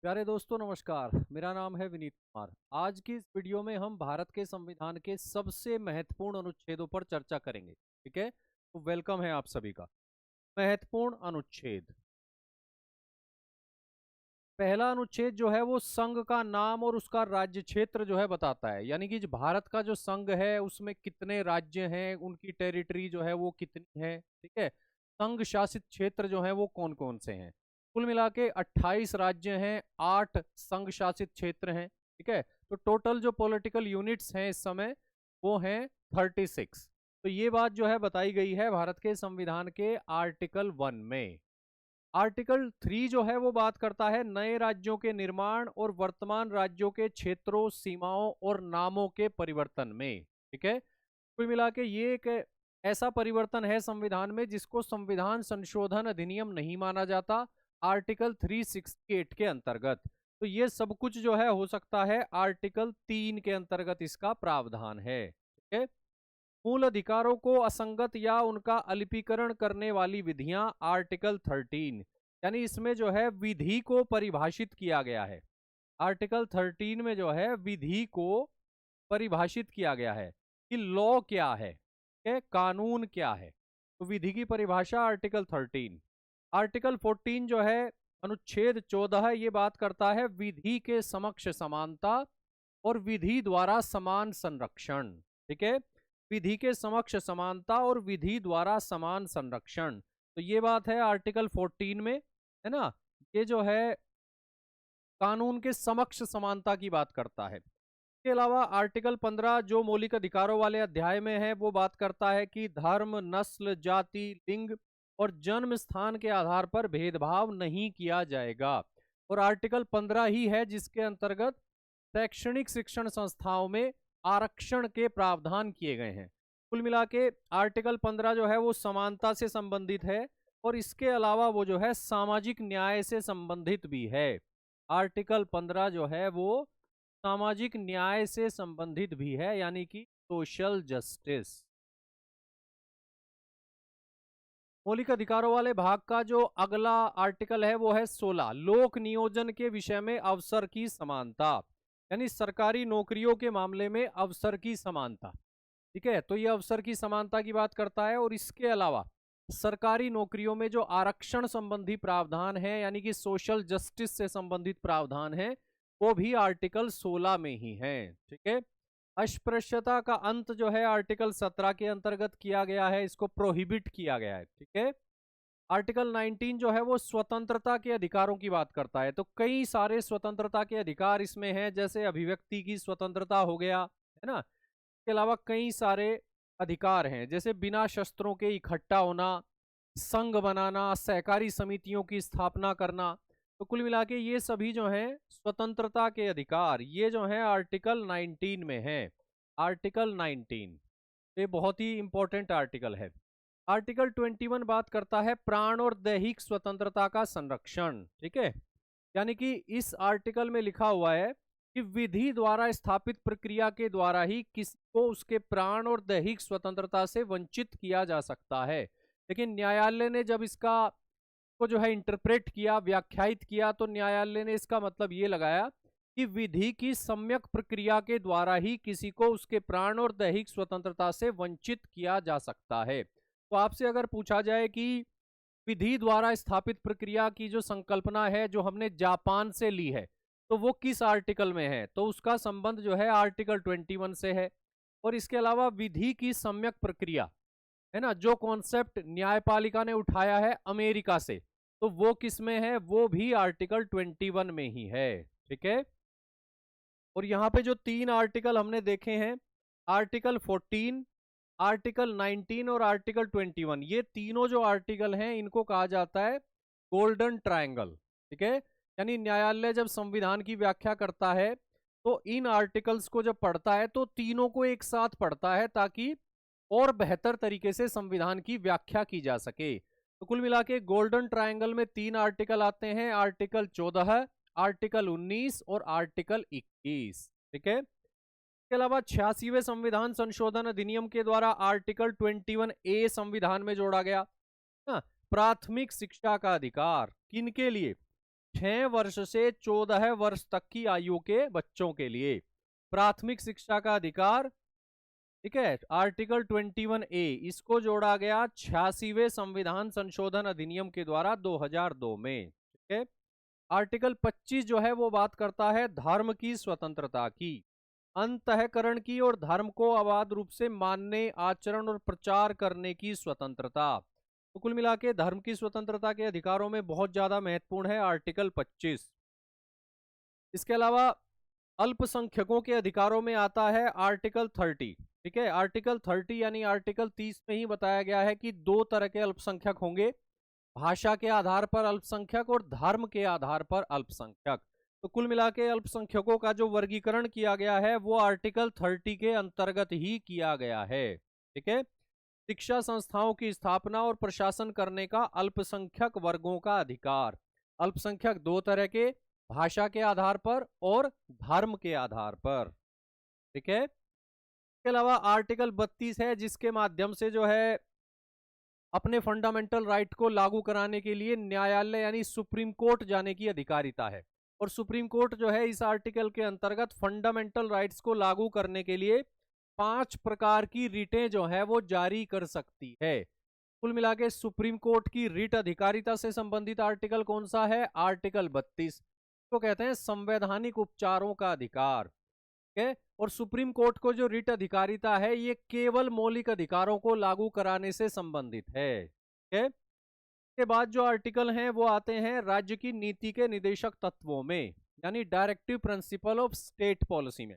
प्यारे दोस्तों नमस्कार। मेरा नाम है विनीत कुमार। आज की इस वीडियो में हम भारत के संविधान के सबसे महत्वपूर्ण अनुच्छेदों पर चर्चा करेंगे। ठीक है, तो वेलकम है आप सभी का। महत्वपूर्ण अनुच्छेद। पहला अनुच्छेद जो है वो संघ का नाम और उसका राज्य क्षेत्र जो है बताता है, यानी कि जो भारत का जो संघ है उसमें कितने राज्य हैं, उनकी टेरिटरी जो है वो कितनी है। ठीक है, संघ शासित क्षेत्र जो है वो कौन कौन से हैं। कुल मिला के 28 राज्य हैं, 8 संघ शासित क्षेत्र हैं। ठीक है, तो टोटल जो पॉलिटिकल यूनिट्स हैं इस समय वो हैं 36। तो ये बात जो है बताई गई है भारत के संविधान के आर्टिकल 1 में। आर्टिकल 3 जो है वो बात करता है नए राज्यों के निर्माण और वर्तमान राज्यों के क्षेत्रों, सीमाओं और नामों के परिवर्तन में। ठीक है, कुल मिला के ये एक ऐसा परिवर्तन है संविधान में जिसको संविधान संशोधन अधिनियम नहीं माना जाता, आर्टिकल 368 के अंतर्गत। तो ये सब कुछ जो है हो सकता है आर्टिकल 3 के अंतर्गत इसका प्रावधान है। ठीक है, मूल अधिकारों को असंगत या उनका अलिपीकरण करने वाली विधियां, आर्टिकल 13। यानी इसमें जो है विधि को परिभाषित किया गया है। आर्टिकल 13 में जो है विधि को परिभाषित किया गया है कि लॉ क्या है, कानून क्या है। तो विधि की परिभाषा आर्टिकल 13। आर्टिकल 14 जो है अनुच्छेद 14 ये बात करता है विधि के समक्ष समानता और विधि द्वारा समान संरक्षण। ठीक है, विधि के समक्ष समानता और विधि द्वारा समान संरक्षण। तो ये बात है आर्टिकल 14 में, है ना। ये जो है कानून के समक्ष समानता की बात करता है। इसके अलावा आर्टिकल 15 जो मौलिक अधिकारों वाले अध्याय में है वो बात करता है कि धर्म, नस्ल, जाति, लिंग और जन्म स्थान के आधार पर भेदभाव नहीं किया जाएगा। और आर्टिकल 15 ही है जिसके अंतर्गत शैक्षणिक शिक्षण संस्थाओं में आरक्षण के प्रावधान किए गए हैं। कुल मिला के आर्टिकल 15 जो है वो समानता से संबंधित है और इसके अलावा वो जो है सामाजिक न्याय से संबंधित भी है। आर्टिकल 15 जो है वो सामाजिक न्याय से संबंधित भी है, यानी कि सोशल जस्टिस। मौलिक अधिकारों वाले भाग का जो अगला आर्टिकल है वो है 16, लोक नियोजन के विषय में अवसर की समानता, यानी सरकारी नौकरियों के मामले में अवसर की समानता। ठीक है, तो ये अवसर की समानता की बात करता है। और इसके अलावा सरकारी नौकरियों में जो आरक्षण संबंधी प्रावधान है, यानी कि सोशल जस्टिस से संबंधित प्रावधान है, वो भी आर्टिकल 16 में ही है। ठीक है, अस्पृश्यता का अंत जो है आर्टिकल 17 के अंतर्गत किया गया है, इसको प्रोहिबिट किया गया है। ठीक है, आर्टिकल 19 जो है वो स्वतंत्रता के अधिकारों की बात करता है। तो कई सारे स्वतंत्रता के अधिकार इसमें हैं, जैसे अभिव्यक्ति की स्वतंत्रता हो गया, है ना। इसके अलावा कई सारे अधिकार हैं, जैसे बिना शस्त्रों के इकट्ठा होना, संघ बनाना, सहकारी समितियों की स्थापना करना। तो कुल मिला के ये सभी जो हैं स्वतंत्रता के अधिकार, ये जो हैं आर्टिकल 19 में है। आर्टिकल 19 ये बहुत ही इंपॉर्टेंट आर्टिकल है। आर्टिकल 21 बात करता है प्राण और दैहिक स्वतंत्रता का संरक्षण। ठीक है, यानी कि इस आर्टिकल में लिखा हुआ है कि विधि द्वारा स्थापित प्रक्रिया के द्वारा ही किसी को उसके प्राण और दैहिक स्वतंत्रता से वंचित किया जा सकता है। लेकिन न्यायालय ने जब इसका को जो है इंटरप्रेट किया, व्याख्यायित किया, तो न्यायालय ने इसका मतलब ये लगाया कि विधि की सम्यक प्रक्रिया के द्वारा ही किसी को उसके प्राण और दैहिक स्वतंत्रता से वंचित किया जा सकता है। तो आपसे अगर पूछा जाए कि विधि द्वारा स्थापित प्रक्रिया की जो संकल्पना है जो हमने जापान से ली है, तो वो किस आर्टिकल में है, तो उसका संबंध जो है आर्टिकल 21 से है। और इसके अलावा विधि की सम्यक प्रक्रिया, है ना, जो कॉन्सेप्ट न्यायपालिका ने उठाया है अमेरिका से, तो वो किस में है, वो भी आर्टिकल 21 में ही है। ठीक है, और यहाँ पे जो 3 आर्टिकल हमने देखे हैं, आर्टिकल 14, आर्टिकल 19 और आर्टिकल 21, ये तीनों जो आर्टिकल हैं इनको कहा जाता है गोल्डन ट्रायंगल। ठीक है, यानी न्यायालय जब संविधान की व्याख्या करता है तो इन आर्टिकल्स को जब पढ़ता है तो तीनों को एक साथ पढ़ता है ताकि और बेहतर तरीके से संविधान की व्याख्या की जा सके। तो कुल मिला के गोल्डन ट्रायंगल में 3 आर्टिकल आते हैं, आर्टिकल 14, आर्टिकल 19 और आर्टिकल 21। ठीक है, इसके अलावा 86वें संविधान संशोधन अधिनियम के द्वारा आर्टिकल 21A संविधान में जोड़ा गया। हाँ, प्राथमिक शिक्षा का अधिकार किनके लिए, 6 वर्ष से 14 वर्ष तक की आयु के बच्चों के लिए प्राथमिक शिक्षा का अधिकार। ठीक है, आर्टिकल 21A इसको जोड़ा गया 86वें संविधान संशोधन अधिनियम के द्वारा 2002 में। ठीक है, आर्टिकल 25 जो है वो बात करता है धर्म की स्वतंत्रता की, अंतःकरण की और धर्म को अबाध रूप से मानने, आचरण और प्रचार करने की स्वतंत्रता। तो कुल मिला के धर्म की स्वतंत्रता के अधिकारों में बहुत ज्यादा महत्वपूर्ण है आर्टिकल 25। इसके अलावा अल्पसंख्यकों के अधिकारों में आता है आर्टिकल 30। ठीक है, आर्टिकल 30 यानी आर्टिकल 30 में ही बताया गया है कि दो तरह के अल्पसंख्यक होंगे, भाषा के आधार पर अल्पसंख्यक और धर्म के आधार पर अल्पसंख्यक। तो कुल मिला के अल्पसंख्यकों का जो वर्गीकरण किया गया है वो आर्टिकल 30 के अंतर्गत ही किया गया है। ठीक है, शिक्षा संस्थाओं की स्थापना और प्रशासन करने का अल्पसंख्यक वर्गों का अधिकार। अल्पसंख्यक दो तरह के, भाषा के आधार पर और धर्म के आधार पर। ठीक है, इसके अलावा आर्टिकल 32 है जिसके माध्यम से जो है अपने फंडामेंटल राइट को लागू कराने के लिए न्यायालय यानी सुप्रीम कोर्ट जाने की अधिकारिता है। और सुप्रीम कोर्ट जो है इस आर्टिकल के अंतर्गत फंडामेंटल राइट्स को लागू करने के लिए 5 प्रकार की रिटें जो है वो जारी कर सकती है। कुल मिला के सुप्रीम कोर्ट की रिट अधिकारिता से संबंधित आर्टिकल कौन सा है? आर्टिकल 32 को कहते हैं संवैधानिक उपचारों का अधिकार। ठीक है, और सुप्रीम कोर्ट को जो रिट अधिकारिता है ये केवल मौलिक अधिकारों को लागू कराने से संबंधित है। ठीक है, के बाद जो आर्टिकल हैं वो आते हैं राज्य की नीति के निदेशक तत्वों में, यानी directive principle of state policy में।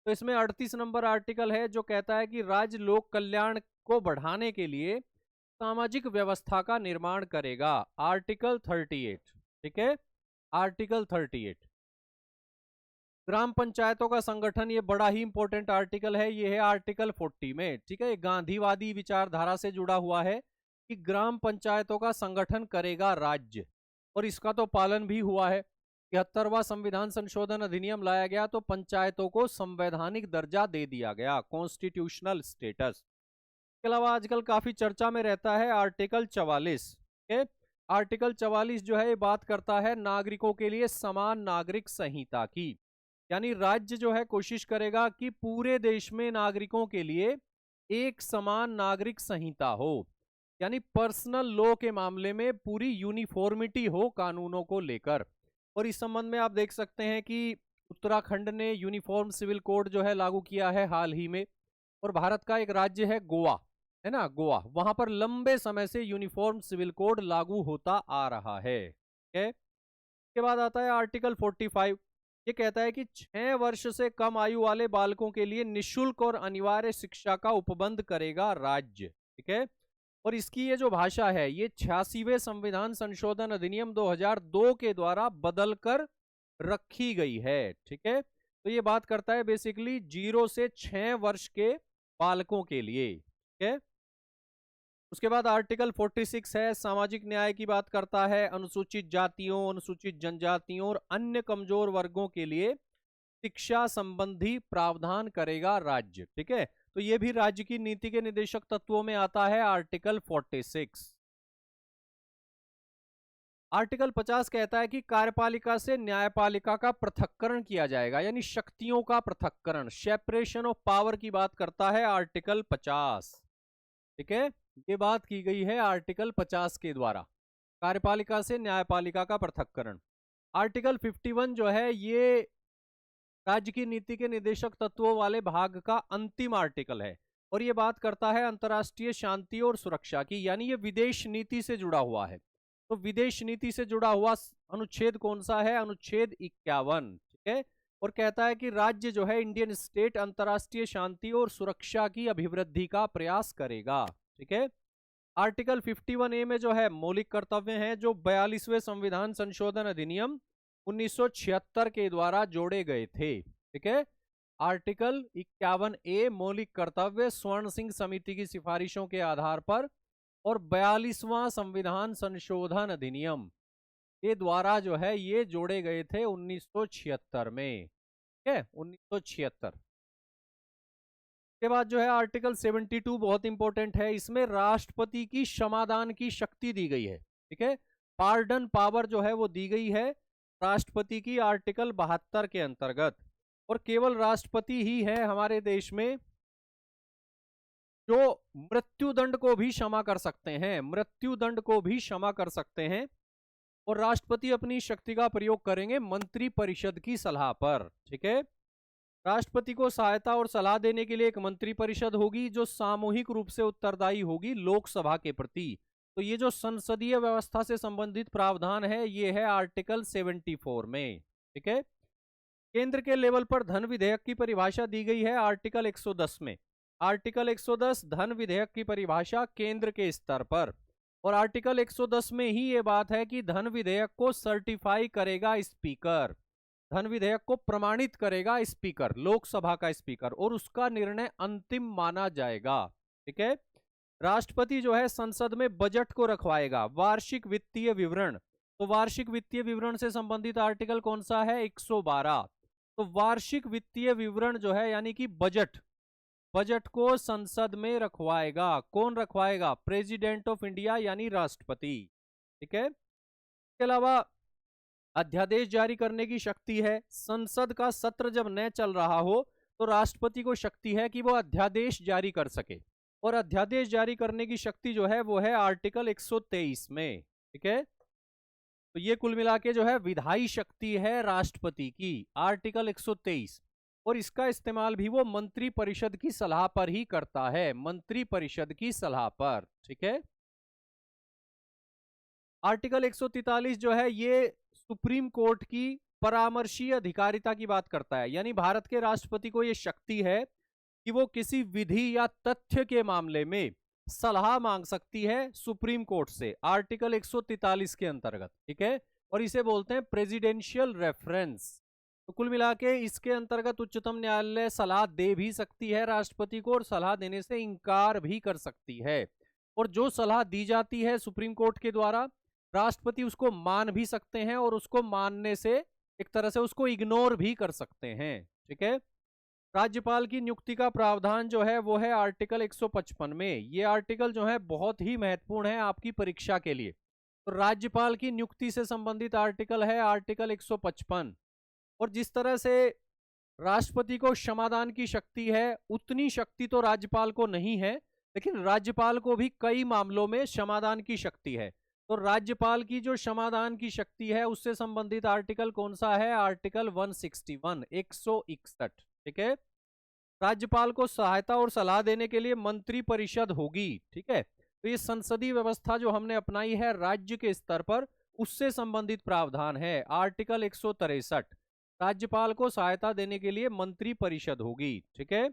तो इसमें 38 नंबर आर्टिकल है जो कहता है कि राज्य लोक कल्याण को बढ़ाने के लिए सामाजिक व्यवस्था का निर्माण करेगा। आर्टिकल 38। ठीक है, आर्टिकल 38। ग्राम पंचायतों का संगठन, ये बड़ा ही इंपॉर्टेंट आर्टिकल है, ये है आर्टिकल 40 में। ठीक है, गांधीवादी विचारधारा से जुड़ा हुआ है कि ग्राम पंचायतों का संगठन करेगा राज्य, और इसका तो पालन भी हुआ है। 73वां संविधान संशोधन अधिनियम लाया गया तो पंचायतों को संवैधानिक दर्जा दे दिया गया, कॉन्स्टिट्यूशनल स्टेटस। इसके अलावा आजकल काफी चर्चा में रहता है आर्टिकल 44। आर्टिकल 44 जो है बात करता है नागरिकों के लिए समान नागरिक संहिता की, यानी राज्य जो है कोशिश करेगा कि पूरे देश में नागरिकों के लिए एक समान नागरिक संहिता हो, यानी पर्सनल लॉ के मामले में पूरी यूनिफॉर्मिटी हो कानूनों को लेकर। और इस संबंध में आप देख सकते हैं कि उत्तराखंड ने यूनिफॉर्म सिविल कोड जो है लागू किया है हाल ही में। और भारत का एक राज्य है गोवा, है ना, गोवा, वहां पर लंबे समय से यूनिफॉर्म सिविल कोड लागू होता आ रहा है। इसके बाद आता है आर्टिकल 45। ये कहता है कि 6 वर्ष से कम आयु वाले बालकों के लिए निशुल्क और अनिवार्य शिक्षा का उपबंध करेगा राज्य। ठीक है, और इसकी ये जो भाषा है ये 86वें संविधान संशोधन अधिनियम 2002 के द्वारा बदलकर रखी गई है। ठीक है, तो ये बात करता है बेसिकली 0 से 6 वर्ष के बालकों के लिए। ठीक है, उसके बाद आर्टिकल 46 है, सामाजिक न्याय की बात करता है। अनुसूचित जातियों, अनुसूचित जनजातियों और अन्य कमजोर वर्गों के लिए शिक्षा संबंधी प्रावधान करेगा राज्य। ठीक है, तो ये भी राज्य की नीति के निदेशक तत्वों में आता है, आर्टिकल 46। आर्टिकल 50 कहता है कि कार्यपालिका से न्यायपालिका का पृथक्करण किया जाएगा, यानी शक्तियों का पृथक्करण, सेपरेशन ऑफ पावर की बात करता है आर्टिकल 50। ठीक है, ये बात की गई है आर्टिकल 50 के द्वारा, कार्यपालिका से न्यायपालिका का पृथक्करण। आर्टिकल 51 जो है ये राज्य की नीति के निदेशक तत्वों वाले भाग का अंतिम आर्टिकल है, और ये बात करता है अंतर्राष्ट्रीय शांति और सुरक्षा की, यानी ये विदेश नीति से जुड़ा हुआ है। तो विदेश नीति से जुड़ा हुआ अनुच्छेद कौन सा है? अनुच्छेद 51। ठीक है, और कहता है कि राज्य जो है इंडियन स्टेट अंतर्राष्ट्रीय शांति और सुरक्षा की अभिवृद्धि का प्रयास करेगा। ठीक है, आर्टिकल 51A में जो है मौलिक कर्तव्य हैं जो 42वें संविधान संशोधन अधिनियम 1976 के द्वारा जोड़े गए थे। ठीक है, आर्टिकल 51A मौलिक कर्तव्य स्वर्ण सिंह समिति की सिफारिशों के आधार पर और 42वां संविधान संशोधन अधिनियम के द्वारा जो है ये जोड़े गए थे 1976 में। ठीक है, 1976 के बाद जो है आर्टिकल 72 बहुत इंपॉर्टेंट है, इसमें राष्ट्रपति की क्षमादान की शक्ति दी गई है। ठीक है, पार्डन पावर जो है वो दी गई है राष्ट्रपति की आर्टिकल 72 के अंतर्गत। और केवल राष्ट्रपति ही है हमारे देश में जो मृत्युदंड को भी क्षमा कर सकते हैं, मृत्युदंड को भी क्षमा कर सकते हैं। और राष्ट्रपति अपनी शक्ति का प्रयोग करेंगे मंत्री परिषद की सलाह पर। ठीक है, राष्ट्रपति को सहायता और सलाह देने के लिए एक मंत्री परिषद होगी जो सामूहिक रूप से उत्तरदायी होगी लोकसभा के प्रति। तो ये जो संसदीय व्यवस्था से संबंधित प्रावधान है ये है आर्टिकल 74 में। ठीक है, केंद्र के लेवल पर धन विधेयक की परिभाषा दी गई है आर्टिकल 110 में। आर्टिकल 110 धन विधेयक की परिभाषा केंद्र के स्तर पर। और आर्टिकल 110 में ही ये बात है कि धन विधेयक को सर्टिफाई करेगा स्पीकर, धन विधेयक को प्रमाणित करेगा स्पीकर, लोकसभा का स्पीकर, और उसका निर्णय अंतिम माना जाएगा। ठीक है, राष्ट्रपति जो है संसद में बजट को रखवाएगा, वार्षिक वित्तीय विवरण। तो वार्षिक वित्तीय विवरण से संबंधित आर्टिकल कौन सा है? 112। तो वार्षिक वित्तीय विवरण जो है यानी कि बजट, बजट को संसद में रखवाएगा। कौन रखवाएगा? प्रेसिडेंट ऑफ इंडिया यानी राष्ट्रपति। ठीक है, इसके अलावा अध्यादेश जारी करने की शक्ति है। संसद का सत्र जब न चल रहा हो तो राष्ट्रपति को शक्ति है कि वो अध्यादेश जारी कर सके। और अध्यादेश जारी करने की शक्ति जो है वो है आर्टिकल 123 में। ठीक है, तो ये कुल मिला के जो है विधायी शक्ति है राष्ट्रपति की, आर्टिकल 123। और इसका इस्तेमाल भी वो मंत्री परिषद की सलाह पर ही करता है, मंत्री परिषद की सलाह पर। ठीक है, आर्टिकल 143 जो है ये सुप्रीम कोर्ट की परामर्शीय अधिकारिता की बात करता है। यानी भारत के राष्ट्रपति को यह शक्ति है कि वो किसी विधि या तथ्य के मामले में सलाह मांग सकती है सुप्रीम कोर्ट से, आर्टिकल 143 के अंतर्गत। ठीक है, और इसे बोलते हैं प्रेसिडेंशियल रेफरेंस। तो कुल मिला के इसके अंतर्गत उच्चतम न्यायालय सलाह दे भी सकती है राष्ट्रपति को और सलाह देने से इंकार भी कर सकती है। और जो सलाह दी जाती है सुप्रीम कोर्ट के द्वारा, राष्ट्रपति उसको मान भी सकते हैं और उसको मानने से एक तरह से उसको इग्नोर भी कर सकते हैं। ठीक है, राज्यपाल की नियुक्ति का प्रावधान जो है वो है आर्टिकल 155 में। ये आर्टिकल जो है बहुत ही महत्वपूर्ण है आपकी परीक्षा के लिए। तो राज्यपाल की नियुक्ति से संबंधित आर्टिकल है आर्टिकल 155। और जिस तरह से राष्ट्रपति को क्षमादान की शक्ति है उतनी शक्ति तो राज्यपाल को नहीं है, लेकिन राज्यपाल को भी कई मामलों में क्षमादान की शक्ति है। तो राज्यपाल की जो क्षमादान की शक्ति है उससे संबंधित आर्टिकल कौन सा है? आर्टिकल 161, 161। ठीक है, राज्यपाल को सहायता और सलाह देने के लिए मंत्री परिषद होगी। ठीक है, तो ये संसदीय व्यवस्था जो हमने अपनाई है राज्य के स्तर पर उससे संबंधित प्रावधान है आर्टिकल 163। राज्यपाल को सहायता देने के लिए मंत्री परिषद होगी। ठीक है,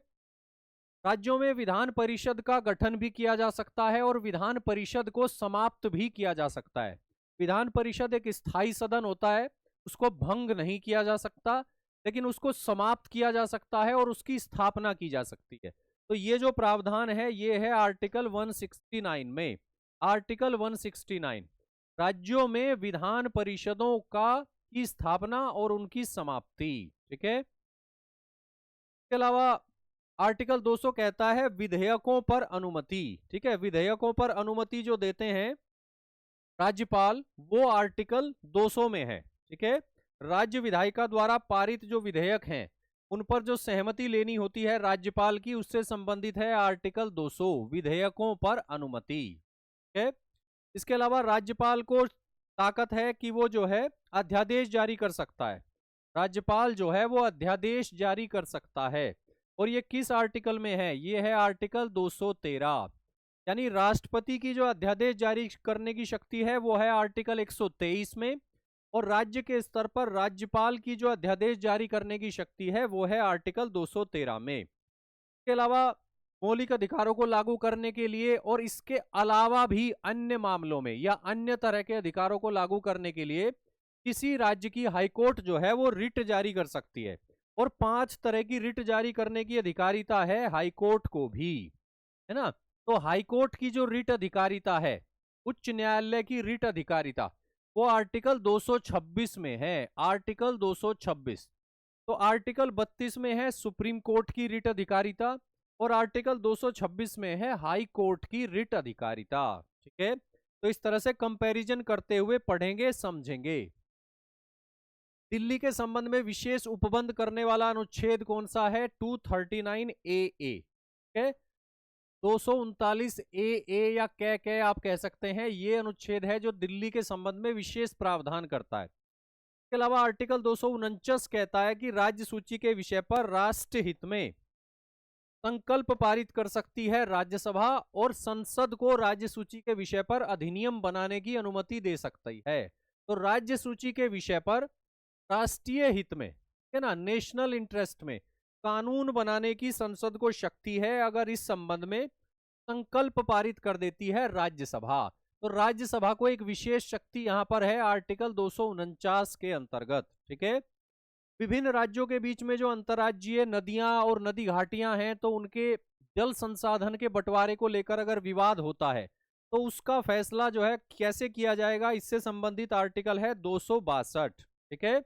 राज्यों में विधान परिषद का गठन भी किया जा सकता है और विधान परिषद को समाप्त भी किया जा सकता है। विधान परिषद एक स्थायी सदन होता है, उसको भंग नहीं किया जा सकता, लेकिन उसको समाप्त किया जा सकता है और उसकी स्थापना की जा सकती है। तो ये जो प्रावधान है ये है आर्टिकल 169 में। आर्टिकल 169 राज्यों में विधान परिषदों की स्थापना और उनकी समाप्ति। ठीक है, इसके अलावा आर्टिकल 200 कहता है विधेयकों पर अनुमति। ठीक है, विधेयकों पर अनुमति जो देते हैं राज्यपाल वो आर्टिकल 200 में है। ठीक है, राज्य विधायिका द्वारा पारित जो विधेयक हैं उन पर जो सहमति लेनी होती है राज्यपाल की उससे संबंधित है आर्टिकल 200, विधेयकों पर अनुमति। ठीक है, इसके अलावा राज्यपाल को ताकत है कि वो जो है अध्यादेश जारी कर सकता है। राज्यपाल जो है वो अध्यादेश जारी कर सकता है। और ये किस आर्टिकल में है? ये है आर्टिकल 213। यानी राष्ट्रपति की जो अध्यादेश जारी करने की शक्ति है वो है आर्टिकल 123 में। और राज्य के स्तर पर राज्यपाल की जो अध्यादेश जारी करने की शक्ति है वो है आर्टिकल 213 में। इसके अलावा मौलिक अधिकारों को लागू करने के लिए और इसके अलावा भी अन्य मामलों में या अन्य तरह के अधिकारों को लागू करने के लिए किसी राज्य की हाईकोर्ट जो है वो रिट जारी कर सकती है। और 5 तरह की रिट जारी करने की अधिकारिता है हाईकोर्ट को भी, है ना। तो हाईकोर्ट की जो रिट अधिकारिता है, उच्च न्यायालय की रिट अधिकारिता, वो आर्टिकल 226 में है, आर्टिकल 226। तो आर्टिकल 32 में है सुप्रीम कोर्ट की रिट अधिकारिता और आर्टिकल 226 में है हाई कोर्ट की रिट अधिकारिता। ठीक है, तो इस तरह से कंपैरिजन करते हुए पढ़ेंगे, समझेंगे। दिल्ली के संबंध में विशेष उपबंध करने वाला अनुच्छेद कौन सा है? 239 ए। 239 ए या कै आप कह सकते हैं, ये अनुच्छेद है जो दिल्ली के संबंध में विशेष प्रावधान करता है। इसके अलावा आर्टिकल 249 कहता है कि राज्य सूची के विषय पर राष्ट्र हित में संकल्प पारित कर सकती है राज्यसभा, और संसद को राज्य सूची के विषय पर अधिनियम बनाने की अनुमति दे सकती है। तो राज्य सूची के विषय पर राष्ट्रीय हित में, है ना, नेशनल इंटरेस्ट में कानून बनाने की संसद को शक्ति है, अगर इस संबंध में संकल्प पारित कर देती है राज्यसभा। तो राज्यसभा को एक विशेष शक्ति यहां पर है आर्टिकल 249 के अंतर्गत। ठीक है। विभिन्न राज्यों के बीच में जो अंतर्राज्यीय नदियां और नदी घाटियां हैं, तो उनके जल संसाधन के बंटवारे को लेकर अगर विवाद होता है तो उसका फैसला जो है कैसे किया जाएगा, इससे संबंधित आर्टिकल है 262। ठीक है।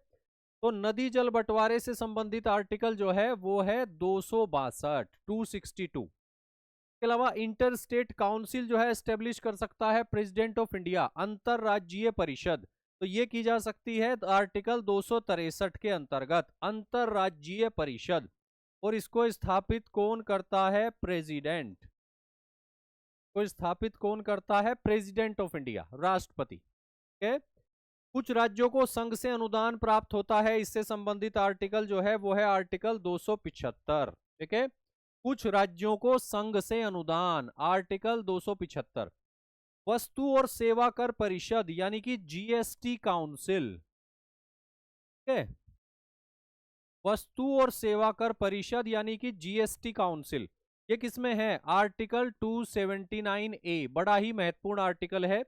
तो नदी जल बंटवारे से संबंधित आर्टिकल जो है वो है 262, 262। इसके अलावा इंटर स्टेट काउंसिल जो है एस्टेब्लिश कर सकता है प्रेसिडेंट ऑफ इंडिया, अंतरराज्यीय परिषद। तो ये की जा सकती है आर्टिकल 263 के अंतर्गत, अंतरराज्यीय परिषद। और इसको स्थापित कौन करता है? प्रेसिडेंट। को स्थापित कौन करता है? प्रेसिडेंट ऑफ इंडिया, राष्ट्रपति। ठीक है। कुछ राज्यों को संघ से अनुदान प्राप्त होता है, इससे संबंधित आर्टिकल जो है वो है आर्टिकल 275। ठीक है। कुछ राज्यों को संघ से अनुदान, आर्टिकल 275। वस्तु और सेवा कर परिषद यानी कि जीएसटी काउंसिल। ठीक है। वस्तु और सेवा कर परिषद यानी कि जीएसटी काउंसिल, ये किसमें है? आर्टिकल 279 ए। बड़ा ही महत्वपूर्ण आर्टिकल है।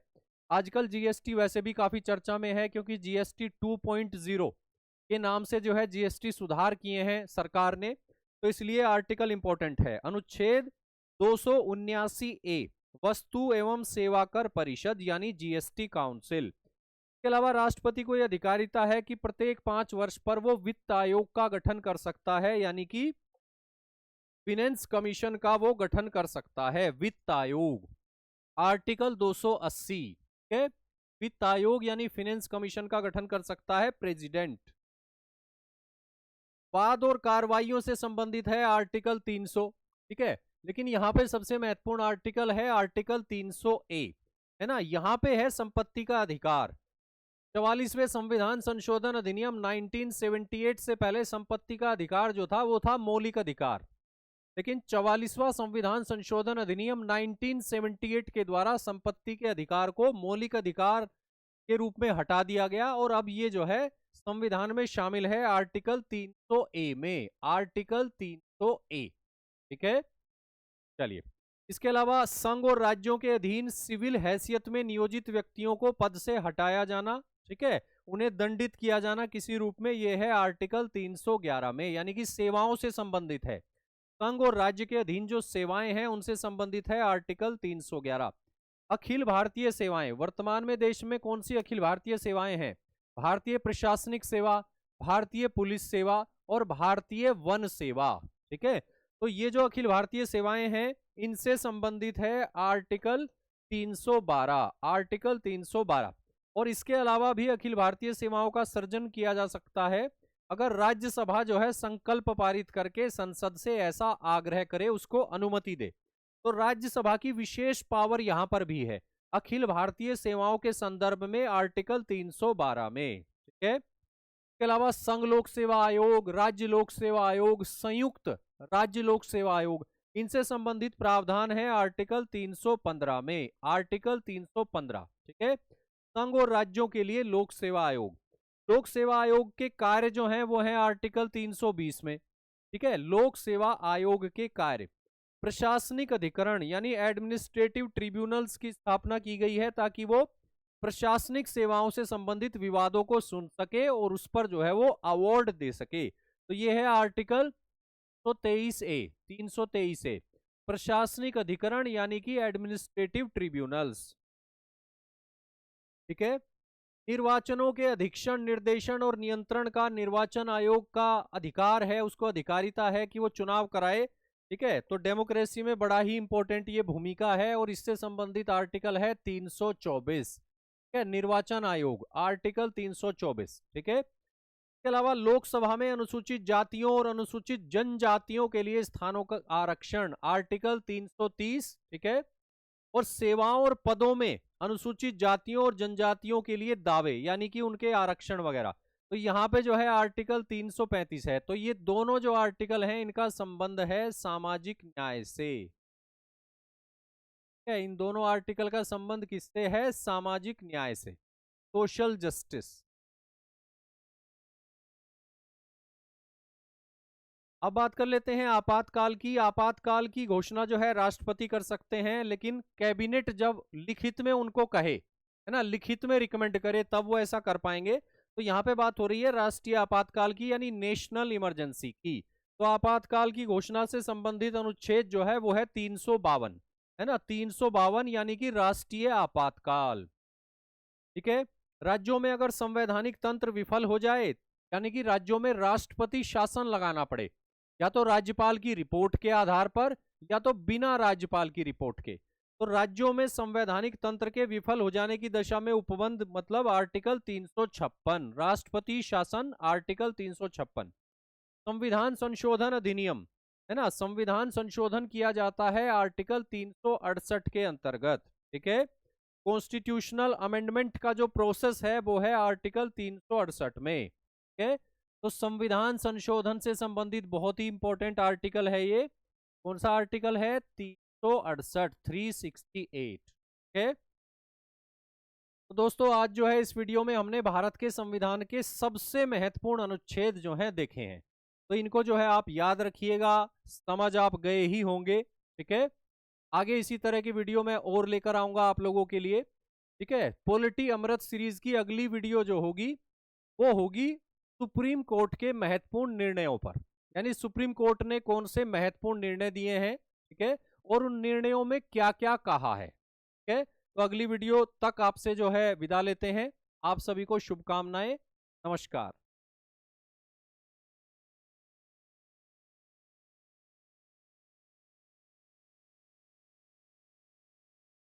आजकल जीएसटी वैसे भी काफी चर्चा में है, क्योंकि जीएसटी 2.0 के नाम से जो है जीएसटी सुधार किए हैं सरकार ने, तो इसलिए आर्टिकल इंपॉर्टेंट है। अनुच्छेद 279 ए, वस्तु एवं सेवा कर परिषद यानी जीएसटी काउंसिल। इसके अलावा राष्ट्रपति को यह अधिकारिता है कि प्रत्येक 5 वर्ष पर वो वित्त आयोग का गठन कर सकता है, यानी कि फिनेंस कमीशन का वो गठन कर सकता है, वित्त आयोग, आर्टिकल 280। के वित्त आयोग यानी फिनेंस कमीशन का गठन कर सकता है प्रेसिडेंट। वाद और कार्रवाइयों से संबंधित है आर्टिकल 300। ठीक है। लेकिन यहां पे सबसे महत्वपूर्ण आर्टिकल है आर्टिकल 300 ए, है ना। यहां पे है संपत्ति का अधिकार। 44वें संविधान संशोधन अधिनियम 1978 से पहले संपत्ति का अधिकार जो था वो था मौलिक अधिकार, लेकिन 44वां संविधान संशोधन अधिनियम 1978 के द्वारा संपत्ति के अधिकार को मौलिक अधिकार के रूप में हटा दिया गया, और अब ये जो है संविधान में शामिल है आर्टिकल 300 ए में, आर्टिकल 300 ए। ठीक है। चलिए, इसके अलावा संघ और राज्यों के अधीन सिविल हैसियत में नियोजित व्यक्तियों को पद से हटाया जाना, ठीक है, उन्हें दंडित किया जाना किसी रूप में, यह है आर्टिकल 311 में, यानी कि सेवाओं से संबंधित है। संघ और राज्य के अधीन जो सेवाएं हैं उनसे संबंधित है आर्टिकल 311। अखिल भारतीय सेवाएं, वर्तमान में देश में कौन सी अखिल भारतीय सेवाएं हैं? भारतीय प्रशासनिक सेवा, भारतीय पुलिस सेवा और भारतीय वन सेवा। ठीक है। तो ये जो अखिल भारतीय सेवाएं हैं इनसे संबंधित है आर्टिकल 312, आर्टिकल 312। और इसके अलावा भी अखिल भारतीय सेवाओं का सृजन किया जा सकता है अगर राज्यसभा जो है संकल्प पारित करके संसद से ऐसा आग्रह करे, उसको अनुमति दे। तो राज्यसभा की विशेष पावर यहां पर भी है अखिल भारतीय सेवाओं के संदर्भ में आर्टिकल 312 में। ठीक है। इसके अलावा संघ लोक सेवा आयोग, राज्य लोक सेवा आयोग, संयुक्त राज्य लोक सेवा आयोग, इनसे संबंधित प्रावधान है आर्टिकल 315 में, आर्टिकल 315। ठीक है। संघ और राज्यों के लिए लोक सेवा आयोग, लोक सेवा आयोग के कार्य जो हैं वो हैं आर्टिकल 320 में। ठीक है। लोक सेवा आयोग के कार्य, प्रशासनिक अधिकरण यानी एडमिनिस्ट्रेटिव ट्रिब्यूनल्स की स्थापना की गई है ताकि वो प्रशासनिक सेवाओं से संबंधित विवादों को सुन सके और उस पर जो है वो अवार्ड दे सके। तो ये है आर्टिकल 323 ए, 323 ए, प्रशासनिक अधिकरण यानी कि एडमिनिस्ट्रेटिव ट्रिब्यूनल्स। ठीक है। निर्वाचनों के अधीक्षण, निर्देशन और नियंत्रण का निर्वाचन आयोग का अधिकार है, उसको अधिकारिता है कि वो चुनाव कराए। ठीक है। तो डेमोक्रेसी में बड़ा ही इंपॉर्टेंट ये भूमिका है, और इससे संबंधित आर्टिकल है 324। ठीक है। निर्वाचन आयोग, आर्टिकल 324। ठीक है। इसके अलावा लोकसभा में अनुसूचित जातियों और अनुसूचित जनजातियों के लिए स्थानों का आरक्षण, आर्टिकल 330, ठीक है। और सेवाओं और पदों में अनुसूचित जातियों और जनजातियों के लिए दावे, यानी कि उनके आरक्षण वगैरह, तो यहाँ पे जो है आर्टिकल 335 है। तो ये दोनों जो आर्टिकल हैं इनका संबंध है सामाजिक न्याय से। इन दोनों आर्टिकल का संबंध किससे है? सामाजिक न्याय से, सोशल जस्टिस। अब बात कर लेते हैं आपातकाल की। आपातकाल की घोषणा जो है राष्ट्रपति कर सकते हैं, लेकिन कैबिनेट जब लिखित में उनको कहे, है ना, लिखित में रिकमेंड करे, तब वो ऐसा कर पाएंगे। तो यहाँ पे बात हो रही है राष्ट्रीय आपातकाल की, यानी नेशनल इमरजेंसी की। तो आपातकाल की घोषणा से संबंधित अनुच्छेद जो है वो है 352, है ना, 352, यानी कि राष्ट्रीय आपातकाल, ठीक है। राज्यों में अगर संवैधानिक तंत्र विफल हो जाए, यानी कि राज्यों में राष्ट्रपति शासन लगाना पड़े, या तो राज्यपाल की रिपोर्ट के आधार पर या तो बिना राज्यपाल की रिपोर्ट के, तो राज्यों में संवैधानिक तंत्र के विफल हो जाने की दशा में उपबंध, मतलब आर्टिकल 356, राष्ट्रपति शासन, आर्टिकल 356। संविधान संशोधन अधिनियम, है ना, संविधान संशोधन किया जाता है आर्टिकल 368 के अंतर्गत, ठीक है। कॉन्स्टिट्यूशनल अमेंडमेंट का जो प्रोसेस है वो है आर्टिकल 368 में, ठीक है। तो संविधान संशोधन से संबंधित बहुत ही इंपॉर्टेंट आर्टिकल है ये। कौन सा आर्टिकल है? 368, 368, ठीक है। तो दोस्तों आज जो है इस वीडियो में हमने भारत के संविधान के सबसे महत्वपूर्ण अनुच्छेद जो हैं देखे हैं। तो इनको जो है आप याद रखिएगा, समझ आप गए ही होंगे, ठीक है। आगे इसी तरह की वीडियो मैं और लेकर आऊंगा आप लोगों के लिए, ठीक है। पॉलिटी अमृत सीरीज की अगली वीडियो जो होगी वो होगी सुप्रीम कोर्ट के महत्वपूर्ण निर्णयों पर, यानी सुप्रीम कोर्ट ने कौन से महत्वपूर्ण निर्णय दिए हैं, ठीक है, और उन निर्णयों में क्या क्या कहा है, ठीक है। तो अगली वीडियो तक आपसे जो है विदा लेते हैं। आप सभी को शुभकामनाएं। नमस्कार।